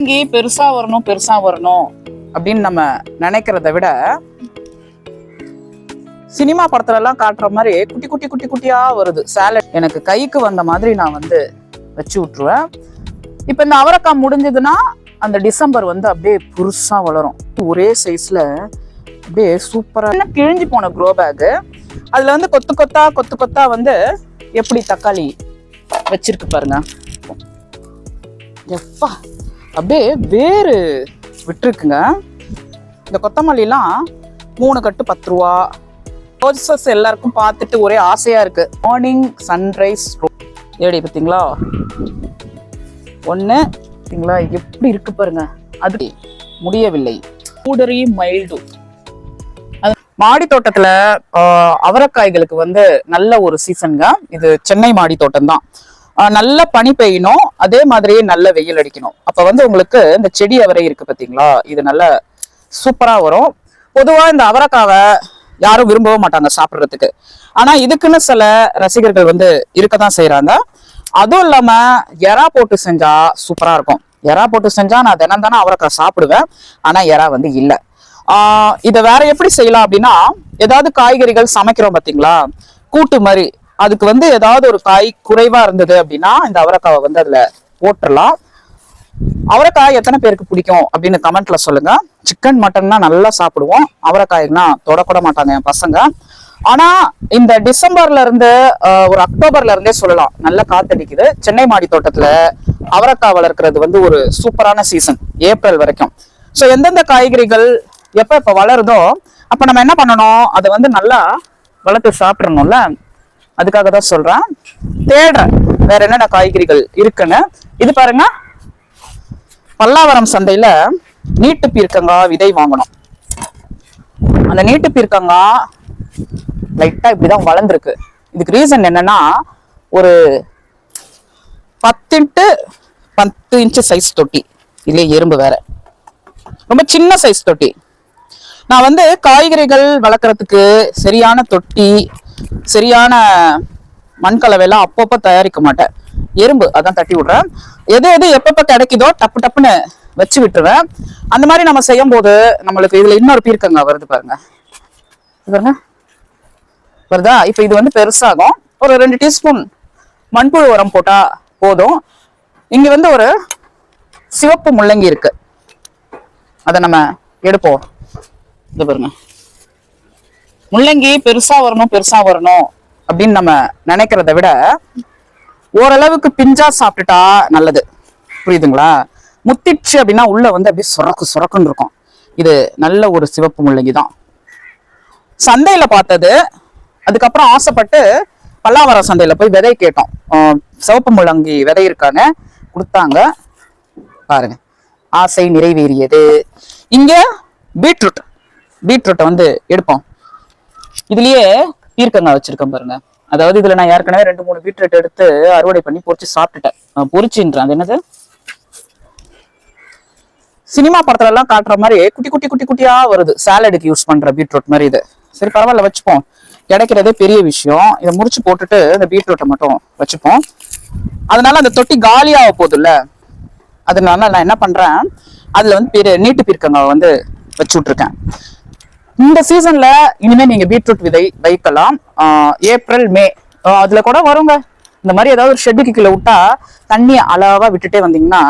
இங்கே பெருசா வரணும் அப்படின்னு நம்ம நினைக்கிறத விட சினிமா படத்துல எல்லாம் காட்டுற மாதிரி குட்டி குட்டி குட்டி குட்டியா வருது சாலட். எனக்கு கைக்கு வந்த மாதிரி நான் வந்து வச்சு விட்டுருவேன். இப்ப இந்த அவரைக்காய் முடிஞ்சதுன்னா அந்த டிசம்பர் வந்து அப்படியே புதுசா வளரும். ஒரே சைஸ்ல அப்படியே சூப்பரா கிழிஞ்சு போன க்ரோ பேக். அதுல வந்து கொத்து கொத்தா வந்து எப்படி தக்காளி வச்சிருக்கு பாருங்க. எப்பா அப்படியே வேறு விட்டுருக்குங்க. இந்த கொத்தமல்லி எல்லாம் 3 கட்டு 10 ரூபா. ரோசஸ் எல்லாருக்கும் பார்த்துட்டு ஒரே ஆசையா இருக்கு. மார்னிங் சன்ரைஸ் ஏடி பார்த்தீங்களா ஒண்ணு பார்த்தீங்களா எப்படி இருக்கு பாருங்க. அது முடியவில்லை. பூடரி மைல்டு மாடி தோட்டத்துல அவரைக்காய்களுக்கு வந்து நல்ல ஒரு சீசனுங்க. இது சென்னை மாடி தோட்டம் தான். நல்ல பனி பெய்யணும், அதே மாதிரியே நல்ல வெயில் அடிக்கணும். அப்ப வந்து உங்களுக்கு இந்த செடி அவரை இருக்கு பாத்தீங்களா, இது நல்ல சூப்பரா வரும். பொதுவா இந்த அவரைக்காவை யாரும் விரும்பவும் மாட்டாங்க சாப்பிட்றதுக்கு. ஆனா இதுக்குன்னு சில ரசிகர்கள் வந்து இருக்கதான் செய்யறாங்க. அதுவும் இல்லாம எறா போட்டு செஞ்சா சூப்பரா இருக்கும். எறா போட்டு செஞ்சா நான் தினம் தானே அவரைக்காய் சாப்பிடுவேன். ஆனா எறா வந்து இல்லை. இதை வேற எப்படி செய்யலாம் அப்படின்னா, ஏதாவது காய்கறிகள் சமைக்கிறோம் பாத்தீங்களா, கூட்டு மாதிரி, அதுக்கு வந்து ஏதாவது ஒரு காய் குறைவா இருந்தது அப்படின்னா இந்த அவரைக்காவை வந்து அதுல போட்டுடலாம். அவரைக்காய் எத்தனை பேருக்கு பிடிக்கும் அப்படின்னு கமெண்ட்ல சொல்லுங்க. சிக்கன் மட்டன்னா நல்லா சாப்பிடுவோம், அவரைக்காய்னா தொடக்கூட மாட்டாங்க என் பசங்க. ஆனா இந்த டிசம்பர்ல இருந்து ஒரு அக்டோபர்ல இருந்தே சொல்லலாம், நல்ல காத்தடிக்குது. சென்னை மாடி தோட்டத்துல அவரைக்காய் வளர்க்கறது வந்து ஒரு சூப்பரான சீசன், ஏப்ரல் வரைக்கும். ஸோ எந்தெந்த காய்கறிகள் எப்ப வளருதோ அப்ப நம்ம என்ன பண்ணணும், அதை வந்து நல்லா வளர்த்து சாப்பிடணும்ல. அதுக்காக தான் சொல்றேன். தேடுறேன் வேற என்னென்ன காய்கறிகள் இருக்குன்னு. இது பாருங்க, பல்லாவரம் சந்தையில நீட்டு பீர்க்கங்காய் விதை வாங்கணும். அந்த நீட்டு பீர்க்கங்காய் லைட்டா இப்படிதான் வளர்ந்துருக்கு. இதுக்கு ரீசன் என்னன்னா, ஒரு 10 இன்ச்சு சைஸ் தொட்டி, இதுல எறும்பு வேற, ரொம்ப சின்ன சைஸ் தொட்டி. நான் வந்து காய்கறிகள் வளர்க்கறதுக்கு சரியான தொட்டி, சரியான மண்கலவையெல்லாம் அப்பப்போ தயாரிக்க மாட்டேன். எறும்பு அதான் தட்டி விடுறேன். எது எப்பப்ப கிடைக்குதோ டப்பு டப்புன்னு வச்சு விட்டுருவேன். அந்த மாதிரி நம்ம செய்யும் போது நம்மளுக்கு இதுல இன்னொரு பீர்க்கங்காய் வருது பாருங்க. பாருங்க வருதா. இப்ப இது வந்து பெருசாகும். ஒரு 2 டீஸ்பூன் மண்புழு உரம் போட்டா போதும். இங்க வந்து ஒரு சிவப்பு முள்ளங்கி இருக்கு, அதை நம்ம எடுப்போம். இது பாருங்க, முள்ளங்கி பெருசா வரணும் அப்படின்னு நம்ம நினைக்கிறத விட ஓரளவுக்கு பிஞ்சா சாப்பிட்டுட்டா நல்லது. புரியுதுங்களா? முத்திச்சு அப்படின்னா உள்ள வந்து அப்படியே சொரக்குன்னு இருக்கும். இது நல்ல ஒரு சிவப்பு முள்ளங்கி தான். சந்தையில பார்த்தது. அதுக்கப்புறம் ஆசைப்பட்டு பல்லாவரம் சந்தையில போய் விதை கேட்டோம். சிவப்பு முள்ளங்கி விதை இருக்காங்க, கொடுத்தாங்க. பாருங்க, ஆசை நிறைவேறியது. இங்க பீட்ரூட்டை வந்து எடுப்போம். இதுலயே பீர்க்கங்காய் வச்சிருக்கேன் பாருங்க. அதாவது இதுல நான் ஏற்கனவே 2-3 பீட்ரூட் எடுத்து அறுவடை பண்ணி பொரிச்சு சாப்பிட்டுட்டேன். பொரிச்சுன்றேன், அது என்னது, சினிமா படத்துல எல்லாம் காட்டுற மாதிரி குட்டி குட்டியா வருது. சாலடுக்கு யூஸ் பண்ற பீட்ரூட் மாதிரி இது. சரி பரவாயில்ல, வச்சுப்போம். கிடைக்கிறதே பெரிய விஷயம். இதை முடிச்சு போட்டுட்டு இந்த பீட்ரூட்டை மட்டும் வச்சுப்போம். அதனால அந்த தொட்டி காலியாக போகுதுல்ல, அதனால நான் என்ன பண்றேன், அதுல வந்து நீட்டு பீர்க்கங்காய் வந்து வச்சு விட்டுருக்கேன். இந்த சீசன்ல இனிமே நீங்க பீட்ரூட் விதை வைக்கலாம். ஏப்ரல் மே அதுல கூட வருங்க. இந்த மாதிரி ஏதாவது ஒரு ஷெட்டுக்கு கீழே விட்டா தண்ணி அளவா விட்டுட்டே வந்தீங்கன்னா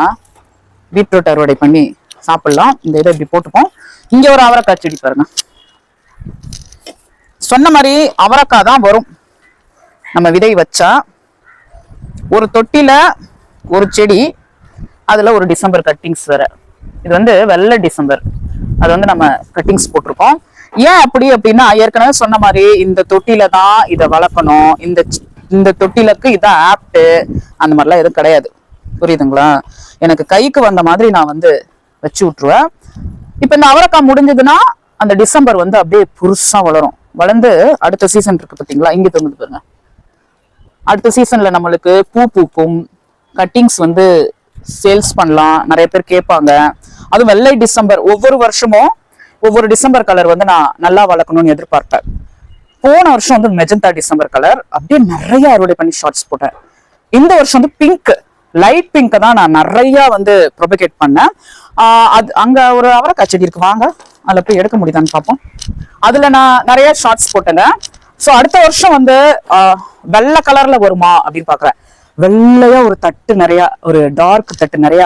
பீட்ரூட் அறுவடை பண்ணி சாப்பிடலாம். இந்த இதை இப்படி போட்டுப்போம். இங்க ஒரு அவரைக்காய் செடி பாருங்க. சொன்ன மாதிரி அவரைக்காய் தான் வரும். நம்ம விதை வச்சா ஒரு தொட்டில ஒரு செடி, அதுல ஒரு டிசம்பர் கட்டிங்ஸ் வேற. இது வந்து வெள்ளை டிசம்பர், அது வந்து நம்ம கட்டிங்ஸ் போட்டிருக்கோம். ஏன் அப்படி அப்படின்னா, ஏற்கனவே சொன்ன மாதிரி இந்த தொட்டில தான் இதை வளர்க்கணும், இந்த தொட்டிலுக்கு இதான் ஆப்ட், அந்த மாதிரிலாம் எதுவும் கிடையாது. புரியுதுங்களா? எனக்கு கைக்கு வந்த மாதிரி நான் வந்து வச்சு விட்டுருவேன். இப்ப இந்த அவரைக்காய் முடிஞ்சதுன்னா அந்த டிசம்பர் வந்து அப்படியே புதுசா வளரும். வளர்ந்து அடுத்த சீசன் இருக்கு பாத்தீங்களா, இங்க தொங்குது பாருங்க. அடுத்த சீசன்ல நம்மளுக்கு பூ பூக்கும், கட்டிங்ஸ் வந்து சேல்ஸ் பண்ணலாம். நிறைய பேர் கேட்பாங்க. அதுவும் வெள்ளை டிசம்பர், ஒவ்வொரு வருஷமும் ஒவ்வொரு டிசம்பர் கலர் வந்து நான் நல்லா வளர்க்கணும்னு எதிர்பார்ப்பேன். போன வருஷம் வந்து மெஜந்தா டிசம்பர் கலர் அப்படியே நிறைய அறுவடை பண்ணி ஷார்ட்ஸ் போட்டேன். இந்த வருஷம் வந்து பிங்க் லைட் பிங்க் தான் நான் நிறைய வந்து ப்ரொபகேட் பண்ணேன். அது அங்க ஒரு அவரைக்காய் செடி இருக்கு, வாங்க அதுல போய் எடுக்க முடியுதான்னு பார்ப்போம். அதுல நான் நிறைய ஷார்ட்ஸ் போட்டேங்க. ஸோ அடுத்த வருஷம் வந்து வெள்ளை கலர்ல வருமா அப்படின்னு பாக்குறேன். வெள்ளையா ஒரு தட்டு நிறைய, ஒரு டார்க் தட்டு நிறைய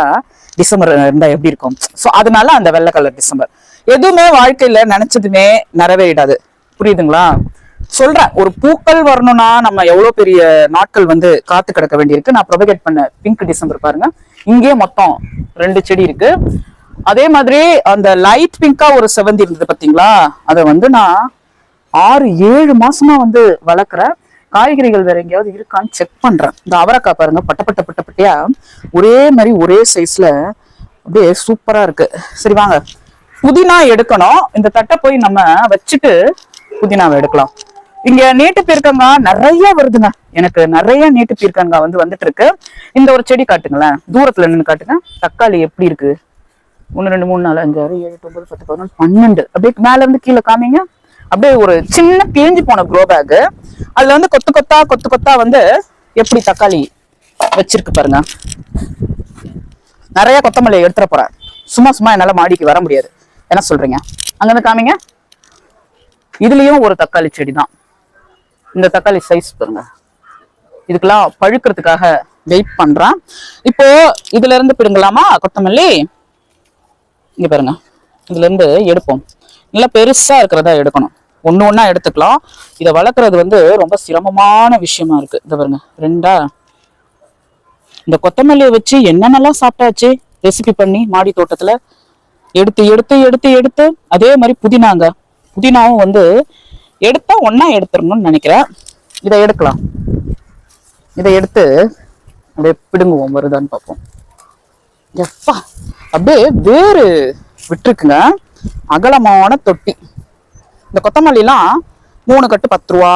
டிசம்பர் இருந்தா எப்படி இருக்கும். ஸோ அதனால அந்த வெள்ளை கலர் டிசம்பர். எதுவுமே வாழ்க்கையில நினைச்சதுமே நிறைவேறாது, புரியுதுங்களா? சொல்றேன், ஒரு பூக்கள் வரணும்னா நம்ம எவ்வளவு பெரிய நாட்கள் வந்து காத்து கிடக்க வேண்டியிருக்கு. நான் ப்ரொபகேட் பண்ண பிங்க் டிசம்பர் பாருங்க, இங்கேயே மொத்தம் 2 செடி இருக்கு. அதே மாதிரி அந்த லைட் பிங்கா ஒரு செவந்தி இருந்தது பாத்தீங்களா, அதை வந்து நான் 6-7 மாசமா வந்து வளர்க்குறேன். காய்கறிகள் வேற எங்கேயாவது இருக்கான்னு செக் பண்றேன். இந்த அவரைக்காய் பாருங்க, பட்டப்பட்டியா ஒரே மாதிரி ஒரே சைஸ்ல அப்படியே சூப்பரா இருக்கு. சரி வாங்க, புதினா எடுக்கணும். இந்த தட்டை போய் நம்ம வச்சுட்டு புதினாவை எடுக்கலாம். இங்க நீட்டு பீர்க்கங்காய் நிறைய வருதுங்க, எனக்கு நிறைய நீட்டு பீர்க்கங்காய் வந்து வந்துட்டு இருக்கு. இந்த ஒரு செடி காட்டுங்களேன், தூரத்துல நின்று காட்டுங்க. தக்காளி எப்படி இருக்கு? 1 2 3 4 5 6 7 8 9 10 11 12 அப்படியே மேல இருந்து கீழே காமிங்க. அப்படியே ஒரு சின்ன பிழிஞ்சு போன க்ரோ பேக், அதுல வந்து கொத்து கொத்தா வந்து எப்படி தக்காளி வச்சிருக்கு பாருங்க. நிறைய கொத்தமல்லி எடுத்துட போறேன். சும்மா என்னால மாடிக்கு வர முடியாது. என்ன சொல்றீங்க? அங்கிருந்து காமிங்க. இதுலயும் ஒரு தக்காளி செடி தான். இந்த தக்காளி சைஸ் பாருங்க. இதுக்கெல்லாம் பழுக்கிறதுக்காக வெயிட் பண்றேன். இப்போ இதுல இருந்து பிடுங்கலாமா கொத்தமல்லி? இங்க பாருங்க, இதுல இருந்து எடுப்போம். நல்லா பெருசா இருக்கிறதா எடுக்கணும். ஒண்ணா எடுத்துக்கலாம். இதை வளர்க்குறது வந்து ரொம்ப சிரமமான விஷயமா இருக்கு. இதை பாருங்க, 2 இந்த கொத்தமல்லியை வச்சு என்னென்னலாம் சாப்பிட்டாச்சு ரெசிபி பண்ணி மாடி தோட்டத்துல. எடுத்து அதே மாதிரி புதினாவும் வந்து எடுத்தா ஒன்னா எடுத்துடணும்னு நினைக்கிறேன். இதை எடுக்கலாம். இதை எடுத்து அப்படியே பிடுங்குவோம், வருதான்னு பார்ப்போம். எப்பா அப்படியே வேறு விட்டுருக்குங்க. அகலமான தொட்டி. இந்த கொத்தமல்லிலாம் 3 கட்டு 10 ரூபா,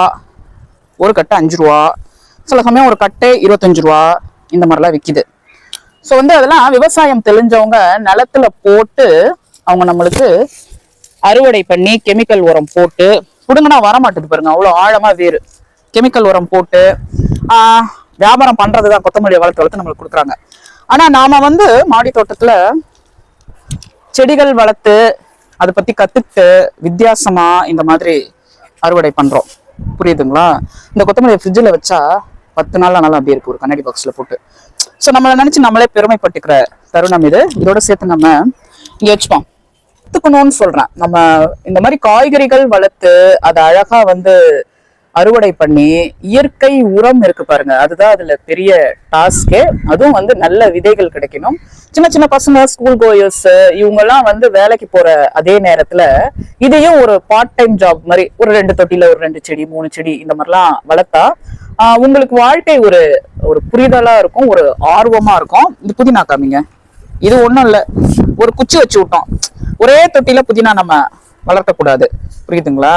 ஒரு கட்டு 5 ரூபா, சில சமயம் ஒரு கட்டு 25 ரூபா, இந்த மாதிரிலாம் விற்கிது. ஸோ வந்து அதெல்லாம் விவசாயம் தெரிஞ்சவங்க நிலத்துல போட்டு அவங்க நம்மளுக்கு அறுவடை பண்ணி கெமிக்கல் உரம் போட்டு, புடுங்கன்னா வரமாட்டுது பாருங்க, அவ்வளோ ஆழமா வேறு. கெமிக்கல் உரம் போட்டு வியாபாரம் பண்றதுதான் கொத்தமல்லியை வளர்த்து நம்மளுக்கு கொடுக்குறாங்க. ஆனா நாம வந்து மாடி தோட்டத்துல செடிகள் வளர்த்து அதை பத்தி கத்துக்கிட்டு வித்தியாசமா இந்த மாதிரி அறுவடை பண்றோம், புரியுதுங்களா? இந்த கொத்தமல்லியை ஃப்ரிட்ஜில் வச்சா 10 நாள் ஆனாலும் அப்படியே இருக்கு, ஒரு கண்ணாடி பாக்ஸ்ல போட்டு. ஸோ நம்மளை நினைச்சு நம்மளே பெருமைப்பட்டுக்கிற தருணம் இது. இதோட சேர்த்து நம்ம இங்க வச்சுப்போம். கத்துக்கணும்னு சொல்றேன். நம்ம இந்த மாதிரி காய்கறிகள் வளர்த்து அதை அழகா வந்து அறுவடை பண்ணி இயற்கை உரம் இருக்கு பாருங்க, அதுதான் அதுல பெரிய டாஸ்கே. அதுவும் வந்து நல்ல விதைகள் கிடைக்கணும். சின்ன பசங்க, ஸ்கூல் கோயர்ஸ், இவங்க எல்லாம் வந்து வேலைக்கு போற அதே நேரத்துல இதையும் ஒரு பார்ட் டைம் ஜாப் மாதிரி ஒரு 2 தொட்டில ஒரு 2 செடி 3 செடி இந்த மாதிரிலாம் வளர்த்தா உங்களுக்கு வாழ்க்கை ஒரு ஒரு புரிதலா இருக்கும், ஒரு ஆர்வமா இருக்கும். இது புதினா காமிங்க. இது ஒண்ணும் இல்ல, ஒரு குச்சி வச்சு விட்டோம். ஒரே தொட்டில புதினா நம்ம வளர்க்க கூடாது, புரியுதுங்களா?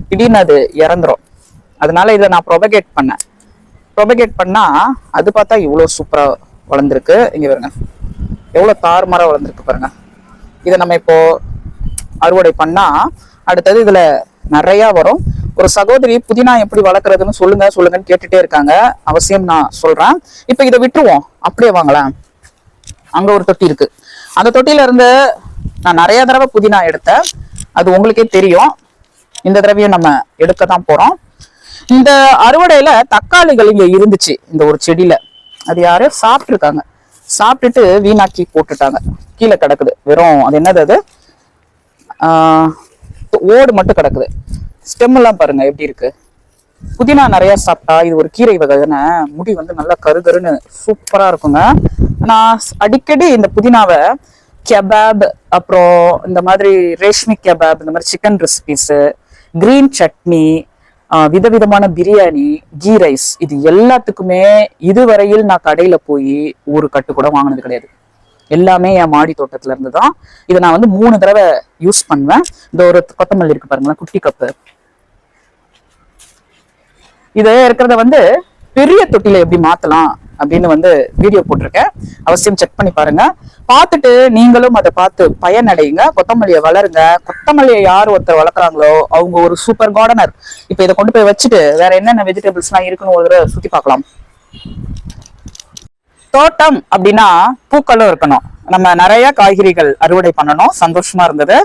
திடீர்னு அது இறந்துரும். அதனால இதை நான் ப்ரொபகேட் பண்ணா அது பார்த்தா இவ்வளவு சூப்பரா வளர்ந்துருக்கு. இங்க பாருங்க எவ்வளவு தாறுமாறா வளர்ந்துருக்கு பாருங்க. இதை நம்ம இப்போ அறுவடை பண்ணா அடுத்தது இதுல நிறைய வரும். ஒரு சகோதரி புதினா எப்படி வளர்க்குறதுன்னு சொல்லுங்கன்னு கேட்டுட்டே இருக்காங்க. அவசியம் நான் சொல்றேன். இப்ப இதை விட்டுருவோம், அப்படியே வாங்கலாம். அங்க ஒரு தொட்டி இருக்கு, அந்த தொட்டில இருந்து நான் நிறைய தடவை புதினா எடுத்தேன், அது உங்களுக்கே தெரியும். இந்த தடவையும் நம்ம எடுக்கத்தான் போறோம். இந்த அறுவடையில தக்காளிகள் இங்க இருந்துச்சு இந்த ஒரு செடியில, அது யாரோ சாப்பிட்டுருக்காங்க, சாப்பிட்டுட்டு வீணாக்கி போட்டுட்டாங்க. கீழே கிடக்குது வெறும், அது என்னது, அது ஓடு மட்டும் கிடக்குது. ஸ்டெம் எல்லாம் பாருங்க எப்படி இருக்கு. புதினா நிறைய சாப்பிட்டா இது ஒரு கீரை வகை தானே, முடி வந்து நல்லா கருகருன்னு சூப்பரா இருக்குங்க. நான் அடிக்கடி இந்த புதினாவை கெபாப், அப்புறம் இந்த மாதிரி ரேஷ்மி கெபாப், இந்த மாதிரி சிக்கன் ரெசிபிஸ், கிரீன் சட்னி, விதவிதமான பிரியாணி, கீ ரைஸ், இது எல்லாத்துக்குமே இதுவரையில் நான் கடையில போய் ஒரு கட்டு கூட வாங்கினது கிடையாது. எல்லாமே என் மாடி தோட்டத்துல இருந்துதான். இதை நான் வந்து 3 தடவை யூஸ் பண்ணுவேன். இந்த ஒரு கொத்தமல்லி இருக்கு பாருங்களேன், குட்டி கப்பு. இது இருக்கிறத வந்து பெரிய தொட்டில எப்படி மாத்தலாம் அப்படின்னு வந்து வீடியோ போட்டிருக்கேன், அவசியம் செக் பண்ணி பாருங்க. பார்த்துட்டு நீங்களும் அதை பார்த்து பயனடையுங்க. கொத்தமல்லியை வளருங்க. கொத்தமல்லியை யார் ஒருத்தர் வளர்க்குறாங்களோ அவங்க ஒரு சூப்பர் கார்டனர். இப்ப இதை கொண்டு போய் வச்சுட்டு வேற என்னென்ன வெஜிடபிள்ஸ் எல்லாம் இருக்குன்னு ஒரு தடவை சுத்தி பார்க்கலாம். தோட்டம் அப்படின்னா பூக்களும் இருக்கணும். நம்ம நிறைய காய்கறிகள் அறுவடை பண்ணணும். சந்தோஷமா இருந்தது.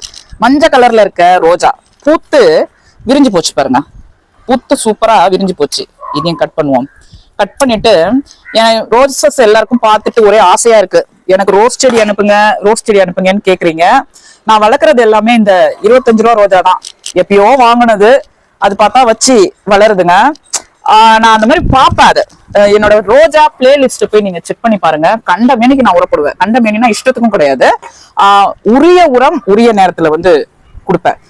மஞ்சள் கலர்ல இருக்க ரோஜா பூத்து விரிஞ்சு போச்சு பாருங்க. பூத்து சூப்பரா விரிஞ்சு போச்சு. இதையும் கட் பண்ணுவோம். கட் பண்ணிட்டு ரோசஸ் எல்லாருக்கும் பார்த்துட்டு ஒரே ஆசையா இருக்கு. எனக்கு ரோஸ் செடி அனுப்புங்க, ரோஸ் செடி அனுப்புங்கன்னு கேக்குறீங்க. நான் வளர்க்குறது எல்லாமே இந்த 25 ரூபா ரோஜா தான். எப்பயோ வாங்கினது. அது பார்த்தா வச்சு வளருதுங்க. நான் அந்த மாதிரி பார்ப்பேன். அது என்னோட ரோஜா பிளேலிஸ்ட் போய் நீங்க செக் பண்ணி பாருங்க. கண்ட மேனிக்கு நான் உரப்படுவேன். கண்ட மேனினா இஷ்டத்துக்கும் கிடையாது. உரிய உரம் உரிய நேரத்துல வந்து கொடுப்பேன்.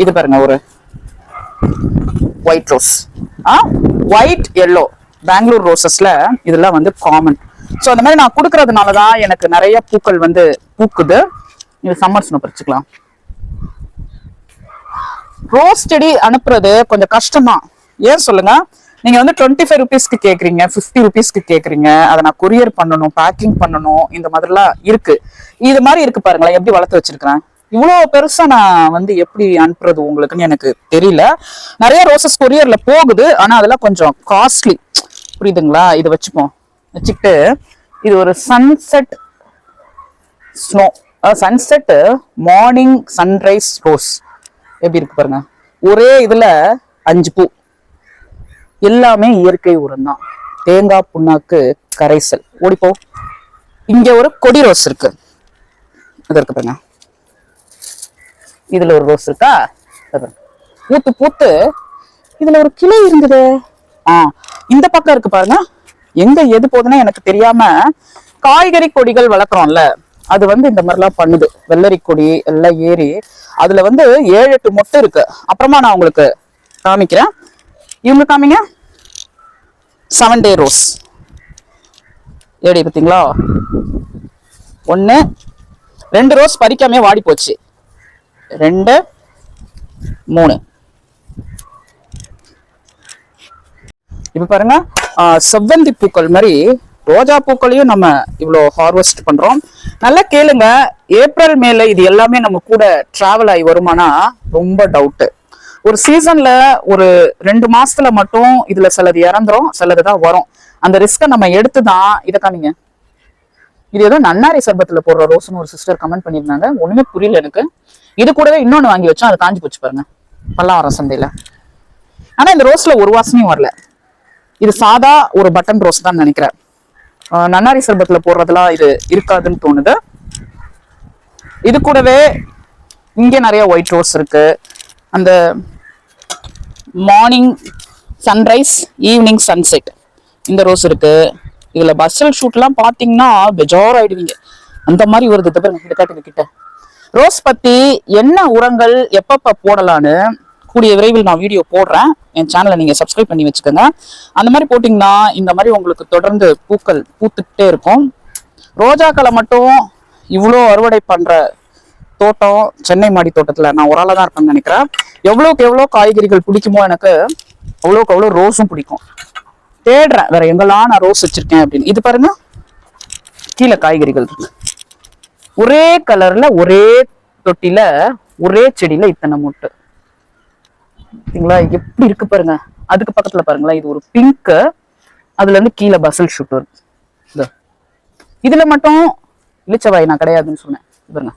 இது பாருங்க, ஒரு white rose, white yellow, Bangalore ரோசஸ்ல இதெல்லாம் வந்து காமன். ஸோ அந்த மாதிரி நான் கொடுக்கறதுனாலதான் எனக்கு நிறைய பூக்கள் வந்து பூக்குது. இது சம்மர் ஸ்னோ பறிச்சுக்கலாம். ரோஸ் செடி அனுப்புறது கொஞ்சம் கஷ்டமா. ஏன் சொல்லுங்க? நீங்க வந்து 25 ருபீஸ்க்கு கேக்குறீங்க, 50 ருபீஸ்க்கு கேக்குறீங்க. அதை நான் கொரியர் பண்ணணும், பேக்கிங் பண்ணணும், இந்த மாதிரிலாம் இருக்கு. இது மாதிரி இருக்கு பாருங்களேன், எப்படி வளர்த்து வச்சிருக்கிறேன். இவ்வளவு பெருசா நான் வந்து எப்படி அனுப்புறது உங்களுக்குன்னு எனக்கு தெரியல. நிறைய ரோசஸ் கொரியர்ல போகுது, ஆனா அதெல்லாம் கொஞ்சம் காஸ்ட்லி. புரியுதுங்களா? இதை வச்சுப்போம். வச்சுக்கிட்டு இது ஒரு sunset snow, sunset morning sunrise rose எப்படி இருக்கு பாருங்க. ஒரே இதுல 5 பூ. எல்லாமே இயற்கை உரம் தான். தேங்காய் புண்ணாக்கு கரைசல். ஓடிப்போ. இங்க ஒரு கொடி ரோஸ் இருக்கு. இது இருக்கு பாருங்க. இதுல ஒரு ரோஸ் இருக்கா? பூத்து பூத்து இதுல ஒரு கிளை இருந்தது. இந்த பக்கம் இருக்கு பாருங்க. எங்க எது போகுதுன்னா எனக்கு தெரியாம காய்கறி கொடிகள் வளர்க்குறோம்ல, அது வந்து இந்த மாதிரிலாம் பண்ணுது. வெள்ளரி கொடி எல்லாம் ஏறி அதுல வந்து 7-8 மொட்டை இருக்கு. அப்புறமா நான் உங்களுக்கு காமிக்கிறேன். இவங்க காமிங்க. 7 டே ரோஸ் ஏடி பார்த்தீங்களா? 1 2 ரோஸ் பறிக்காமே வாடி போச்சு. 2 3. இப்ப பாருங்க, செவ்வந்தி பூக்கள் மாதிரி ரோஜா பூக்களையும் நம்ம இவ்வளோ ஹார்வெஸ்ட் பண்றோம். நல்லா கேளுங்க. ஏப்ரல் மேல இது எல்லாமே நம்ம கூட டிராவல் ஆகி வருமானா ரொம்ப டவுட். ஒரு சீசன்ல ஒரு 2 மாசத்துல மட்டும் இதுல சிலது இறந்துரும், சிலதுதான் வரும். அந்த ரிஸ்கை நம்ம எடுத்துதான் இதை காமிங்க. இது ஏதோ நன்னாரி சர்பத்துல போடுற ரோஸ்னு ஒரு சிஸ்டர் கமெண்ட் பண்ணியிருந்தாங்க. ஒண்ணுமே புரியல எனக்கு. இது கூடவே இன்னொன்னு வாங்கி வச்சோம், அது காஞ்சி போச்சு பாருங்க பல்லாவரம் சந்தையில. ஆனா இந்த ரோஸ்ல ஒரு வாசனையும் வரல. இது சாதா ஒரு பட்டன் ரோஸ் தான் நினைக்கிறேன். நன்னாரி சர்பத்துல போடுறதுலாம் இது இருக்காதுன்னு தோணுது. இது கூடவே இங்க நிறைய ஒயிட் ரோஸ் இருக்கு. அந்த மார்னிங் சன்ரைஸ் ஈவினிங் சன்செட் இந்த ரோஸ் இருக்கு. இதுல பஸ்ஸல் ஷூட்லாம் பாத்தீங்கன்னா பெஜார் ஆயிடுவீங்க. அந்த மாதிரி வருது. இதை காட்டுங்க கிட்ட. ரோஸ் பத்தி என்ன உரங்கள் எப்பப்ப போடலான்னு கூடிய விரைவில் நான் வீடியோ போடுறேன். என் சேனலை நீங்க சப்ஸ்கிரைப் பண்ணி வச்சுக்கோங்க. அந்த மாதிரி போட்டிங்கன்னா இந்த மாதிரி உங்களுக்கு தொடர்ந்து பூக்கள் பூத்துக்கிட்டே இருக்கும். ரோஜாக்களை மட்டும் இவ்வளோ அறுவடை பண்ற தோட்டம் சென்னை மாடி தோட்டத்துல நான் ஒரு ஆளா தான் இருப்பேன்னு நினைக்கிறேன். எவ்வளோக்கு எவ்வளோ காய்கறிகள் பிடிக்குமோ எனக்கு அவ்வளோக்கு அவ்வளோ ரோஸும் பிடிக்கும். தேடுறேன் வேற எங்கெல்லாம் நான் ரோஸ் வச்சிருக்கேன் அப்படின்னு. இது பாருங்க, கீழே காய்கறிகள் இருக்கு. ஒரே கலர்ல ஒரே தொட்டில ஒரே செடியில இத்தனை மொட்டு. எப்படி இருக்கு பாருங்க. அதுக்கு பக்கத்துல பாருங்களேன், இது ஒரு பிங்க். அதுல இருந்து கீழே பசல் ஷூட் வருது. இதுல மட்டும் இளிச்சவாய் நான் கிடையாதுன்னு சொன்னேன் பாருங்க.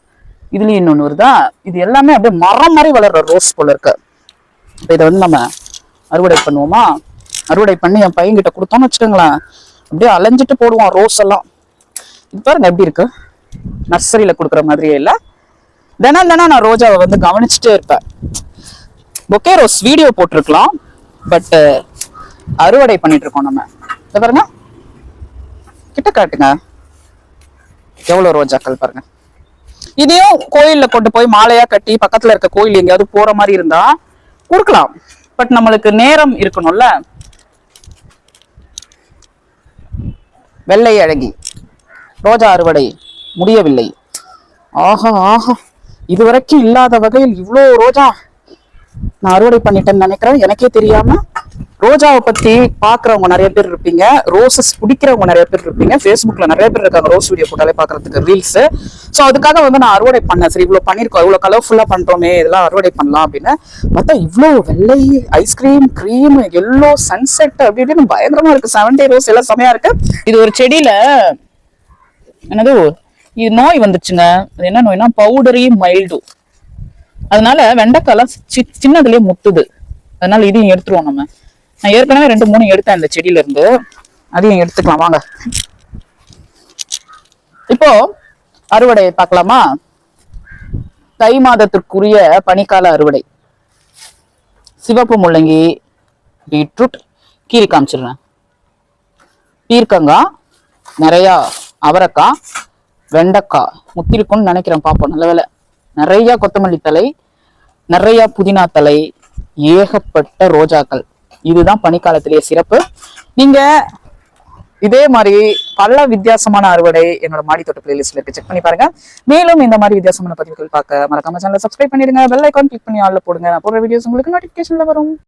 இதுலயும் இன்னொன்னு வருதா. இது எல்லாமே அப்படியே மரம் மாதிரி வளர்ற ரோஸ் போல இருக்கு. இதை வந்து நம்ம அறுவடை பண்ணுவோமா? அறுவடை பண்ணி என் பையன்கிட்ட கொடுத்தோம்னு வச்சுக்கோங்களேன், அப்படியே அலைஞ்சிட்டு போடுவான் ரோஸ் எல்லாம். இது பாருங்க எப்படி இருக்கு. நர்சரியில கொடுக்குற மாதிரியே இல்லை. தினம் நான் ரோஜாவை வந்து கவனிச்சுட்டே இருப்பேன். பொக்கே ரோஸ் வீடியோ போட்டிருக்கலாம், பட் அறுவடை பண்ணிட்டு இருக்கோம் நம்ம. இதை பாருங்க, கிட்ட காட்டுங்க எவ்வளவு ரோஜாக்கள் பாருங்க. இதையும் கோயில்ல கொண்டு போய் மாலையா கட்டி பக்கத்துல இருக்க கோயில் எங்கேயாவது போற மாதிரி இருந்தா கொடுக்கலாம். பட் நம்மளுக்கு நேரம் இருக்கணும்ல. வெள்ளை அழகி ரோஜா அறுவடை முடியவில்லை. ஆஹா ஆஹா, இதுவரைக்கும் இல்லாத வகையில் இவ்வளோ ரோஜா நான் அறுவடை பண்ணிட்டேன்னு நினைக்கிறேன், எனக்கே தெரியாம. ரோஜாவை பத்தி பாக்குறவங்க நிறைய பேர் இருப்பீங்க, ரோசஸ் பிடிக்கிறவங்க நிறைய பேர் இருப்பீங்க. Facebookல நிறைய பேர் இருக்காங்க ரோஸ் வீடியோ போட்டாலே பாக்குறதுக்கு ரீல்ஸ். சோ அதுக்காக வந்து நான் அறுவடை பண்ணேன். சரி இவ்வளவு பண்ணிருக்கோம், இவ்வளவு கலர்ஃபுல்லா பண்றோமே, இதெல்லாம் அறுவடை பண்ணலாம் அப்படின்னு பார்த்தா இவ்வளவு வெள்ளை ஐஸ்கிரீம், கிரீம், எல்லோ, சன்செட் அப்படி இப்படின்னு பயங்கரமா இருக்கு. 7 டே ரோஸ் எல்லாம் செமையா இருக்கு. இது ஒரு செடியில என்னது இது நோய் வந்துச்சுங்க. அது என்ன நோய்னா பவுடரி மைல்டு. அதனால வெண்டைக்காலாம் சின்னதுலயே முத்துது. அதனால இதையும் எடுத்துருவோம் நம்ம. நான் ஏற்கனவே 2-3 எடுத்தேன் இந்த செடியில இருந்து, அதையும் எடுத்துக்கலாம் வாங்க. இப்போ அறுவடை பார்க்கலாமா? தை மாதத்திற்குரிய பனிக்கால அறுவடை. சிவப்பு முள்ளங்கி, பீட்ரூட் கீரி காமிச்சிடுறேன், பீர்க்கங்காய், நிறைய அவரைக்காய், வெண்டைக்காய் முத்திருக்கும்னு நினைக்கிறேன், பார்ப்போம். நல்ல வேலை. நிறைய கொத்தமல்லி தலை, நிறைய புதினா தலை, ஏகப்பட்ட ரோஜாக்கள். இதுதான் பனிக்காலத்திலேயே சிறப்பு. நீங்க இதே மாதிரி பல வித்தியாசமான அறுவடை என்னோட மாடி தோட்ட பிளேலிஸ்ட்ல இருக்கு, செக் பண்ணி பாருங்க. மேலும் இந்த மாதிரி வித்தியாசமான பதிவுகள் பார்க்க மறக்காம சேனலை சப்ஸ்கிரைப் பண்ணிடுங்க. பெல் ஐகான் கிளிக் பண்ணி ஆல்ல போடுங்க. நான் போடுற வீடியோஸ் உங்களுக்கு நோட்டிபிகேஷன்ல வரும்.